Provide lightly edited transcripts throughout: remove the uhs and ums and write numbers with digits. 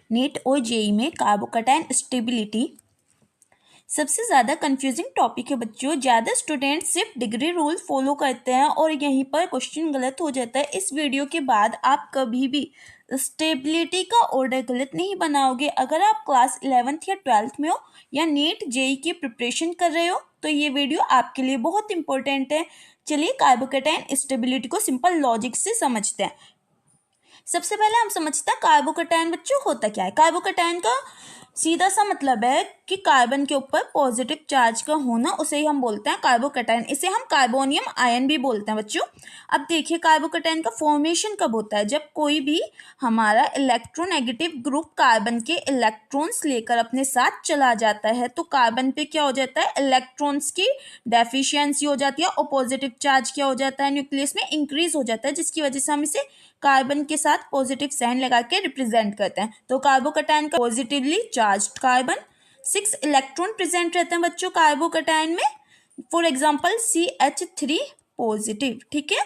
NEET और JEE में carbocation stability सबसे ज़्यादा कंफ्यूजिंग टॉपिक है बच्चों। ज़्यादा स्टूडेंट सिर्फ डिग्री रूल फॉलो करते हैं और यहीं पर क्वेश्चन गलत हो जाता है। इस वीडियो के बाद आप कभी भी स्टेबिलिटी का ऑर्डर गलत नहीं बनाओगे। अगर आप क्लास 11th या 12th में हो या नीट जेई की प्रिपरेशन कर रहे हो तो ये वीडियो आपके लिए बहुत इंपॉर्टेंट है। चलिए कार्बोकैटायन स्टेबिलिटी को सिंपल लॉजिक से समझते हैं। सबसे पहले हम समझते हैं कार्बोकैटायन बच्चों होता क्या है। कार्बोकैटायन का सीधा सा मतलब है कि कार्बन के ऊपर पॉजिटिव चार्ज का होना, उसे ही हम बोलते हैं कार्बोकैटायन। इसे हम कार्बोनियम आयन भी बोलते हैं बच्चों। अब देखिए कार्बोकैटायन का फॉर्मेशन कब होता है, जब कोई भी हमारा इलेक्ट्रोनेगेटिव ग्रुप कार्बन के इलेक्ट्रॉन्स लेकर अपने साथ चला जाता है तो कार्बन पे क्या हो जाता है, इलेक्ट्रॉन्स की डेफिशिएंसी हो जाती है और पॉजिटिव चार्ज क्या हो जाता है, न्यूक्लियस में इंक्रीज हो जाता है, जिसकी वजह से हम इसे कार्बन के साथ पॉजिटिव साइन लगा के रिप्रेजेंट करते हैं। तो कार्बोकैटायन का positively charged carbon 6 electron present रहते हैं बच्चों कार्बोकैटायन में। फॉर एग्जांपल CH3 पॉजिटिव, ठीक है।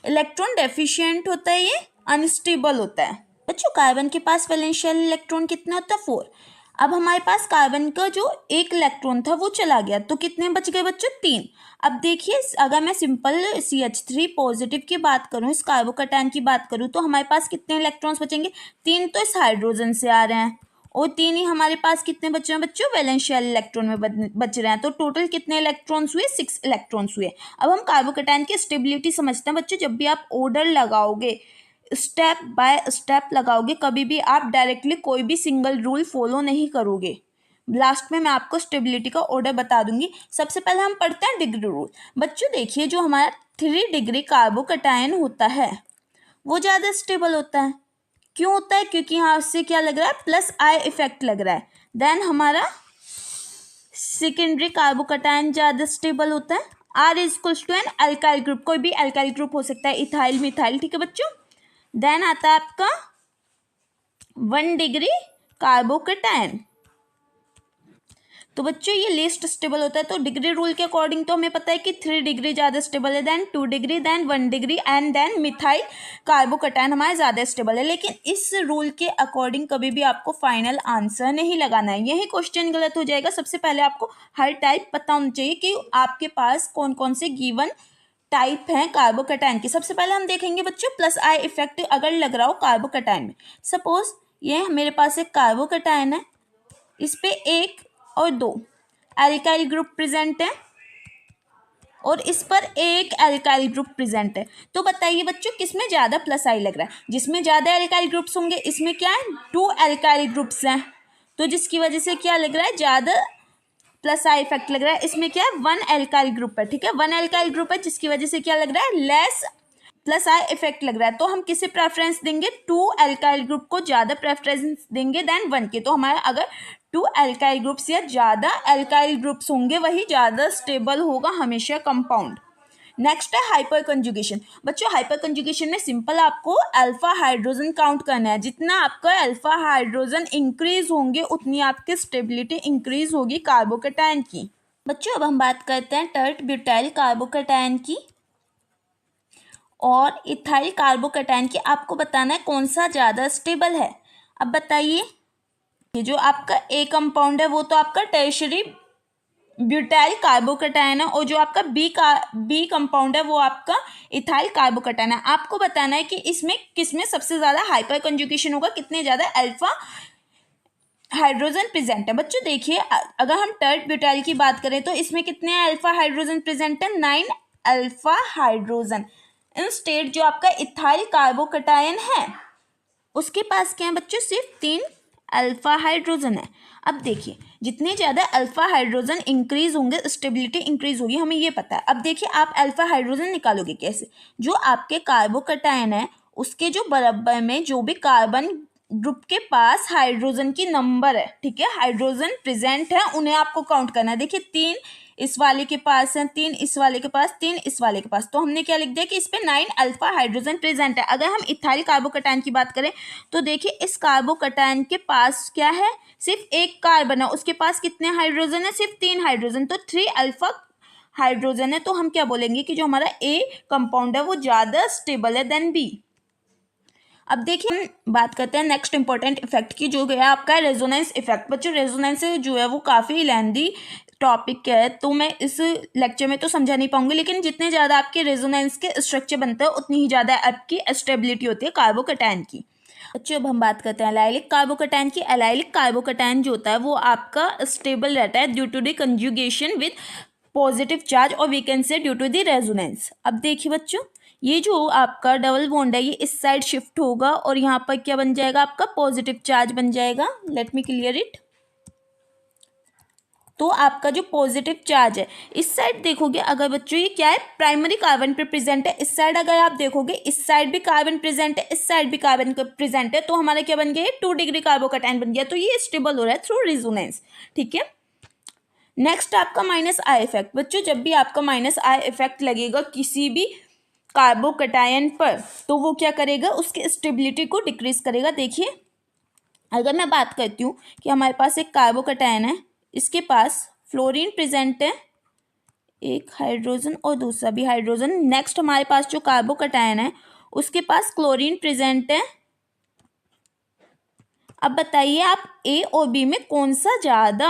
इलेक्ट्रॉन डेफिशिएंट होता है, ये अनस्टेबल होता है बच्चों। कार्बन के पास वैलेंशियल इलेक्ट्रॉन कितना होता है, 4। अब हमारे पास कार्बन का जो एक इलेक्ट्रॉन था वो चला गया तो कितने बच गए बच्चों, 3। अब देखिए अगर मैं सिंपल CH3 पॉजिटिव की बात करूं, इस कार्बोकैटायन की बात करूं तो हमारे पास कितने इलेक्ट्रॉन्स बचेंगे, 3 तो इस हाइड्रोजन से आ रहे हैं और 3 ही हमारे पास कितने बचे हैं बच्चों, वैलेंशियल इलेक्ट्रॉन में बच रहे हैं। तो टोटल कितने इलेक्ट्रॉन्स हुए, 6 इलेक्ट्रॉन्स हुए। अब हम कार्बोकैटायन की स्टेबिलिटी समझते हैं बच्चों। जब भी आप ऑर्डर लगाओगे, स्टेप बाय स्टेप लगाओगे, कभी भी आप डायरेक्टली कोई भी सिंगल रूल फॉलो नहीं करोगे। लास्ट में मैं आपको स्टेबिलिटी का ऑर्डर बता दूंगी। सबसे पहले हम पढ़ते हैं डिग्री रूल। बच्चों देखिए जो हमारा 3 डिग्री कार्बोकैटायन होता है वो ज़्यादा स्टेबल होता है। क्यों होता है, क्योंकि यहाँ से क्या लग रहा है, प्लस आई इफेक्ट लग रहा है। देन हमारा सेकेंडरी कार्बोकैटायन ज़्यादा स्टेबल होता है। R is equals to an alkyl group, कोई भी अल्काइल ग्रुप हो सकता है, इथाइल मिथाइल, ठीक है बच्चों। देन आता है आपका 1 डिग्री कार्बोकैटायन। तो बच्चों ये लीस्ट स्टेबल होता है। तो डिग्री रूल के अकॉर्डिंग तो हमें पता है कि 3 डिग्री ज़्यादा स्टेबल है, then 2 degree, then 1 degree and then methyl carbocation हमारा ज़्यादा स्टेबल है। लेकिन इस रूल के अकॉर्डिंग कभी भी आपको फाइनल आंसर नहीं लगाना है, यही क्वेश्चन गलत हो जाएगा। सबसे पहले आपको हर टाइप पता होना चाहिए कि आपके पास कौन कौन से गिवन टाइप हैं कार्बोकैटायन की। सबसे पहले हम देखेंगे बच्चों प्लस आई इफेक्ट अगर लग रहा हो कार्बोकैटायन में। सपोज ये मेरे पास एक कार्बोकैटायन है, इस पे 1 और 2 एल्काइल ग्रुप प्रेजेंट है और इस पर एक एल्काइल ग्रुप प्रेजेंट है। तो बताइए बच्चों किसमें ज़्यादा प्लस आई लग रहा है। जिसमें ज़्यादा एल्काइल ग्रुप्स होंगे, इसमें क्या है 2 एल्काइल ग्रुप्स हैं, तो जिसकी वजह से क्या लग रहा है, ज़्यादा प्लस आई इफेक्ट लग रहा है। इसमें क्या है 1 एल्काइल ग्रुप है, ठीक है, 1 एल्काइल ग्रुप है, जिसकी वजह से क्या लग रहा है, लेस प्लस आई इफेक्ट लग रहा है। तो हम किसे प्रेफरेंस देंगे, 2 एल्काइल ग्रुप को ज़्यादा प्रेफरेंस देंगे देन 1 के। तो हमारा अगर 2 एल्काइल ग्रुप्स या ज़्यादा एल्काइल ग्रुप्स होंगे वही ज़्यादा स्टेबल होगा हमेशा कंपाउंड। नेक्स्ट है हाइपर कंजुगेशन। बच्चों हाइपर कंजुगेशन में सिंपल आपको अल्फा हाइड्रोजन काउंट करना है। जितना आपका अल्फा हाइड्रोजन इंक्रीज होंगे उतनी आपकी स्टेबिलिटी इंक्रीज होगी कार्बोकैटायन की। बच्चों अब हम बात करते हैं टर्ट ब्यूटाइल कार्बोकैटायन की और इथाइल कार्बोकैटायन की। आपको बताना है कौन सा ज़्यादा स्टेबल है। अब बताइए, ये जो आपका ए कंपाउंड है वो तो आपका टर्शियरी ब्यूटाइल कार्बोकैटायन है और जो आपका बी कंपाउंड है वो आपका इथाइल कार्बोकैटायन है। आपको बताना है कि इसमें किसमें सबसे ज़्यादा हाइपर कंजुगेशन होगा, कितने ज़्यादा अल्फा हाइड्रोजन प्रेजेंट है। बच्चों देखिए अगर हम टर्ट ब्यूटाइल की बात करें तो इसमें कितने अल्फा हाइड्रोजन प्रेजेंट है, 9 अल्फा हाइड्रोजन। इंस्टेड जो आपका इथाइल कार्बोकैटायन है उसके पास क्या है बच्चों, सिर्फ 3 अल्फा हाइड्रोजन है। अब देखिए जितने ज़्यादा अल्फा हाइड्रोजन इंक्रीज होंगे स्टेबिलिटी इंक्रीज होगी, हमें ये पता है। अब देखिए आप अल्फा हाइड्रोजन निकालोगे कैसे, जो आपके कार्बोकैटायन है उसके जो बराबर में जो भी कार्बन ग्रुप के पास हाइड्रोजन की नंबर है, ठीक है, हाइड्रोजन प्रेजेंट है, उन्हें आपको काउंट करना है। देखिए 3 इस वाले के पास है, 3 इस वाले के पास, 3 इस वाले के पास, तो हमने क्या लिख दिया कि इस पे 9 अल्फा हाइड्रोजन प्रेजेंट है। अगर हम इथाइल कार्बोकैटायन की बात करें तो देखिए इस कार्बोकैटायन के पास क्या है, सिर्फ एक कार्बन है, उसके पास कितने हाइड्रोजन है, सिर्फ 3 हाइड्रोजन, तो 3 अल्फा हाइड्रोजन है। तो हम क्या बोलेंगे कि जो हमारा ए कंपाउंड है वो ज़्यादा स्टेबल है देन बी। अब देखिए हम बात करते हैं नेक्स्ट इंपॉर्टेंट इफेक्ट की, जो गया आपका रेजोनेंस इफेक्ट। बच्चों रेजोनेंस जो है वो काफ़ी लेंदी टॉपिक है, तो मैं इस लेक्चर में तो समझा नहीं पाऊंगी, लेकिन जितने ज़्यादा आपके रेजोनेंस के स्ट्रक्चर बनते हैं उतनी ही ज़्यादा आपकी स्टेबिलिटी होती है कार्बोकैटायन की। बच्चों अब हम बात करते हैं एलाइलिक कार्बोकैटायन की। एलाइलिक कार्बोकैटायन जो होता है वो आपका स्टेबल रहता है due to the conjugation with positive charge, और we can say due to the resonance. अब देखिए बच्चों, ये जो आपका डबल बॉन्ड है ये इस साइड शिफ्ट होगा और यहाँ पर क्या बन जाएगा, आपका पॉजिटिव चार्ज बन जाएगा। Let me clear it. तो आपका जो पॉजिटिव चार्ज है इस साइड देखोगे, अगर बच्चों ये क्या है, प्राइमरी कार्बन पे प्रेजेंट है। इस साइड अगर आप देखोगे, इस साइड भी कार्बन प्रेजेंट है, इस साइड भी कार्बन प्रेजेंट है, तो हमारा क्या बन गया, 2 डिग्री कार्बोकैटायन बन गया। तो ये स्टेबल हो रहा है थ्रू रेजोनेंस। ठीक है, नेक्स्ट आपका माइनस आई इफेक्ट। बच्चों जब भी आपका माइनस आई इफेक्ट लगेगा किसी भी कार्बोकैटायन पर, तो वो क्या करेगा, उसकी स्टेबिलिटी को डिक्रीज करेगा। देखिए अगर मैं बात करती हूँ कि हमारे पास एक कार्बोकैटायन है, इसके पास फ्लोरीन प्रेजेंट है, एक हाइड्रोजन और दूसरा भी हाइड्रोजन। नेक्स्ट हमारे पास जो कार्बोकैटायन है उसके पास क्लोरीन प्रेजेंट है। अब बताइए आप ए और बी में कौन सा ज़्यादा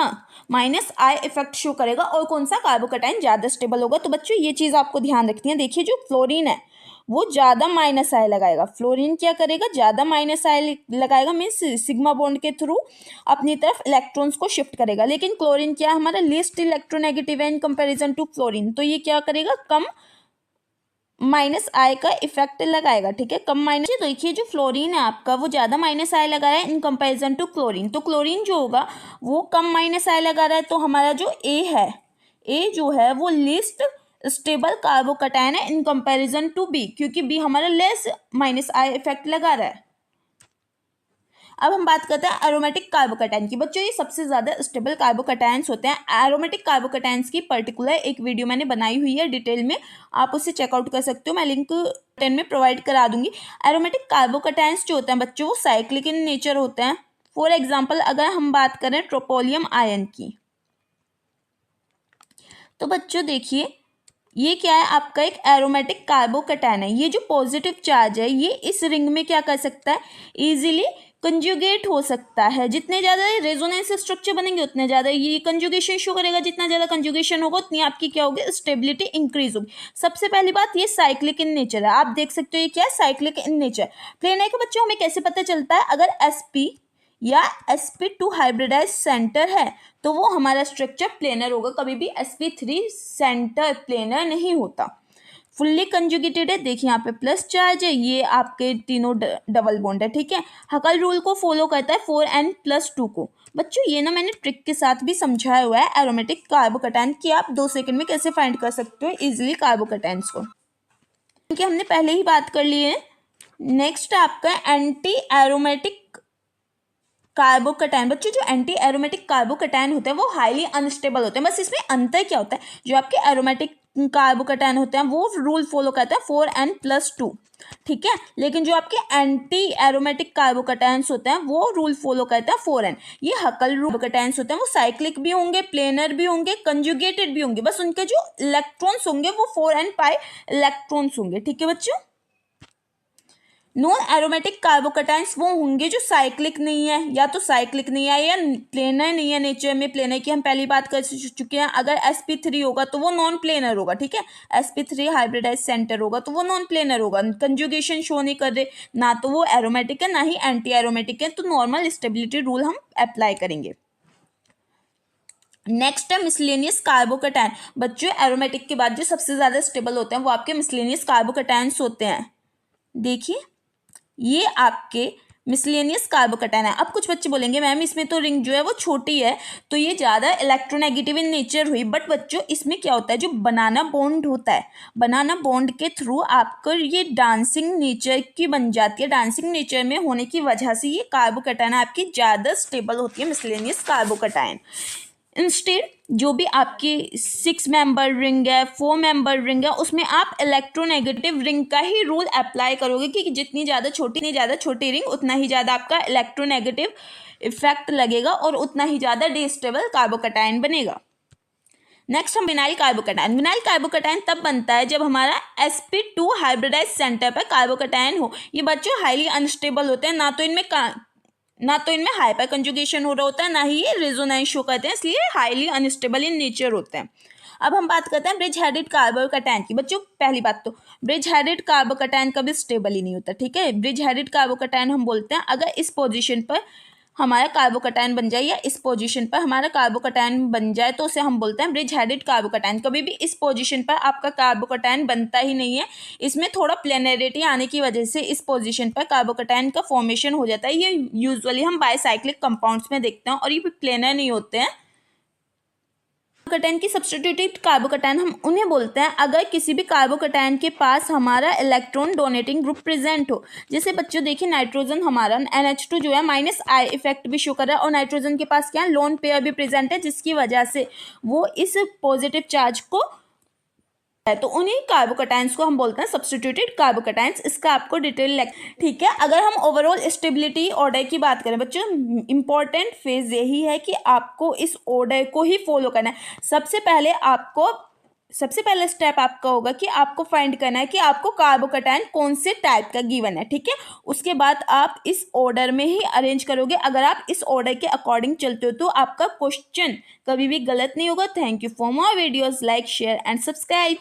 माइनस आई इफेक्ट शो करेगा और कौन सा कार्बोकैटायन ज़्यादा स्टेबल होगा। तो बच्चों ये चीज़ आपको ध्यान रखनी है। देखिए जो फ्लोरीन है वो ज़्यादा माइनस आई लगाएगा। फ्लोरीन क्या करेगा, ज़्यादा माइनस आई लगाएगा, मीन्स सिग्मा बॉन्ड के थ्रू अपनी तरफ इलेक्ट्रॉन्स को शिफ्ट करेगा। लेकिन क्लोरीन क्या हमारा लीस्ट इलेक्ट्रोनेगेटिव है इन कंपेरिजन टू फ्लोरीन, तो ये क्या करेगा, कम माइनस आई का इफेक्ट लगाएगा। ठीक है, कम माइनस। देखिए जो फ्लोरीन है आपका वो ज़्यादा माइनस आई लगा रहा है इन कंपैरिजन टू क्लोरीन, तो क्लोरीन जो होगा वो कम माइनस आई लगा रहा है। तो हमारा जो ए है, ए जो है वो लीस्ट स्टेबल कार्बोकैटायन है इन कंपैरिजन टू बी, क्योंकि बी हमारा लेस माइनस आई इफेक्ट लगा रहा है। अब हम बात करते हैं एरोमेटिक कार्बोकैटायन की। बच्चों ये सबसे ज़्यादा स्टेबल कार्बोकैटायंस होते हैं। एरोमेटिक कार्बोकैटायंस की पर्टिकुलर एक वीडियो मैंने बनाई हुई है डिटेल में, आप उसे चेकआउट कर सकते हो, मैं लिंक 10 में प्रोवाइड करा दूंगी। एरोमेटिक कार्बोकैटायंस जो होते हैं बच्चों वो साइक्लिक इन नेचर होते हैं। फॉर एग्जाम्पल अगर हम बात करें ट्रोपोलियम आयन की, तो बच्चों देखिए ये क्या है, आपका एक एरोमेटिक कार्बोकैटायन है। ये जो पॉजिटिव चार्ज है ये इस रिंग में क्या कर सकता है, इजीली कंजुगेट हो सकता है। जितने ज़्यादा रेजोनेंस स्ट्रक्चर बनेंगे उतने ज़्यादा ये कंजुगेशन शो करेगा। जितना ज़्यादा कंजुगेशन होगा उतनी आपकी क्या होगी, स्टेबिलिटी इंक्रीज होगी। सबसे पहली बात ये साइक्लिक इन नेचर है। आप देख सकते हो ये क्या है, साइक्लिक इन नेचर। प्लेन है कि बच्चों हमें कैसे पता चलता है, अगर sp या sp2 हाइब्रिडाइज सेंटर है तो वो हमारा स्ट्रक्चर प्लेनर होगा। कभी भी sp3 सेंटर प्लेनर नहीं होता। फुल्ली कंजुगेटेड है, देखिए यहाँ पे प्लस चार्ज है, ये आपके तीनों डबल बॉन्ड है। ठीक है, हकल रूल को फॉलो करता है 4n+2 को। बच्चों ये ना मैंने ट्रिक के साथ भी समझाया हुआ है एरोमेटिक कार्बोकैटायन की, आप 2 सेकंड में कैसे फाइंड कर सकते हो इजिली कार्बोकैटायंस को, क्योंकि हमने पहले ही बात कर ली है। नेक्स्ट आपका एंटी एरोमेटिक कार्बोकैटायन। बच्चों जो एंटी एरोमेटिक कार्बोकैटायन होते हैं वो हाईली अनस्टेबल होते हैं। बस इसमें अंतर क्या होता है, जो आपके एरोमेटिक कार्बोकैटायन होते हैं वो रूल फॉलो करते हैं 4n+2। ठीक है, लेकिन जो आपके एंटी एरोमेटिक कार्बोकैटायंस होते हैं वो रूल फॉलो करते हैं 4n। ये हकल रूल कार्बोकैटायंस होते हैं वो साइक्लिक भी होंगे, प्लेनर भी होंगे, कंजुगेटेड भी होंगे, बस उनके जो इलेक्ट्रॉन्स होंगे वो 4n pi इलेक्ट्रॉन्स होंगे। ठीक है बच्चों, नॉन एरोमेटिक कार्बोकैटायंस वो होंगे जो साइक्लिक नहीं है, या तो साइक्लिक नहीं है या प्लेनर नहीं है नेचर में। प्लेनर की हम पहली बात कर चुके हैं, अगर sp3 होगा तो वो नॉन प्लेनर होगा। ठीक है, sp3 हाइब्रिडाइज सेंटर होगा तो वो नॉन प्लेनर होगा, कंजुगेशन शो नहीं कर रहे, ना तो वो एरोमेटिक है ना ही एंटी एरोमेटिक है, तो नॉर्मल स्टेबिलिटी रूल हम अप्लाई करेंगे। नेक्स्ट है मिसलेनियस कार्बोकैटायन। बच्चों एरोमेटिक के बाद जो सबसे ज्यादा स्टेबल होते हैं वो आपके मिसलेनियस कार्बोकैटायंस होते हैं। देखिए ये आपके मिसलेनियस कार्बोकैटायन है। अब कुछ बच्चे बोलेंगे मैम इसमें तो रिंग जो है वो छोटी है तो ये ज़्यादा इलेक्ट्रोनेगेटिव इन नेचर हुई, बट बच्चों इसमें क्या होता है, जो बनाना बॉन्ड होता है, बनाना बॉन्ड के थ्रू आपको ये डांसिंग नेचर की बन जाती है। डांसिंग नेचर में होने की वजह से ये कार्बोकैटायन आपकी ज़्यादा स्टेबल होती है, मिसलेनियस कार्बोकैटायन। इंस्टेड जो भी आपकी 6 मेंबर रिंग है, 4 मेंबर रिंग है, उसमें आप इलेक्ट्रोनेगेटिव रिंग का ही रूल अप्लाई करोगे कि जितनी ज़्यादा छोटी रिंग उतना ही ज़्यादा आपका इलेक्ट्रोनेगेटिव इफेक्ट लगेगा और उतना ही ज़्यादा डिस्टेबल कार्बोकैटायन बनेगा। नेक्स्ट हम विनाइल कार्बोकैटायन। विनाइल कार्बोकैटायन तब बनता है जब हमारा sp2 हाइब्रिडाइज सेंटर पर कार्बोकैटायन हो। ये बच्चों हाईली अनस्टेबल होते हैं, ना तो इनमें हाइपर कंजुगेशन हो रहा होता है, ना ही ये रेजोनेंस शो करते हैं, इसलिए हाईली अनस्टेबल इन नेचर होते हैं। अब हम बात करते हैं ब्रिज हेडेड कार्बोकैटायन की। बच्चों पहली बात तो ब्रिज हेडेड कार्बोकैटायन कभी स्टेबल ही नहीं होता, ठीक है। ब्रिज हेडेड कार्बोकैटायन हम बोलते हैं अगर इस पोजीशन पर हमारा कार्बोकैटायन बन जाए या इस पोजीशन पर हमारा कार्बोकैटायन बन जाए तो उसे हम बोलते हैं ब्रिज हेडेड कार्बोकैटायन। कभी भी इस पोजीशन पर आपका कार्बोकैटायन बनता ही नहीं है, इसमें थोड़ा प्लेनरिटी आने की वजह से इस पोजीशन पर कार्बोकैटायन का फॉर्मेशन हो जाता है। ये यूजुअली हम बायसाइक्लिक कंपाउंड्स में देखते हैं और ये प्लेनर नहीं होते हैं। कार्बोकैटायन की सब्स्टिट्यूटेड कार्बोकैटायन हम उन्हें बोलते हैं अगर किसी भी कार्बोकैटायन के पास हमारा इलेक्ट्रॉन डोनेटिंग ग्रुप प्रेजेंट हो। जैसे बच्चों देखिए नाइट्रोजन हमारा NH2 जो है -I इफेक्ट भी शो कर रहा है और नाइट्रोजन के पास क्या है, लोन पेयर भी प्रेजेंट है, जिसकी वजह से वो इस पॉजिटिव चार्ज को है, तो उन्हीं कार्बोकैटायंस को हम बोलते हैं सब्स्टिट्यूटेड कार्बोकैटायंस। इसका आपको डिटेल ठीक है। अगर हम ओवरऑल स्टेबिलिटी ऑर्डर की बात करें बच्चों, इंपॉर्टेंट फेज यही है कि आपको इस ऑर्डर को ही फॉलो करना है। सबसे पहला स्टेप आपका होगा कि आपको फाइंड करना है कि आपको कार्बोकैटायन कौन से टाइप का गिवन है, ठीक है। उसके बाद आप इस ऑर्डर में ही अरेंज करोगे। अगर आप इस ऑर्डर के अकॉर्डिंग चलते हो तो आपका क्वेश्चन कभी भी गलत नहीं होगा। Thank you for more videos, like share and subscribe.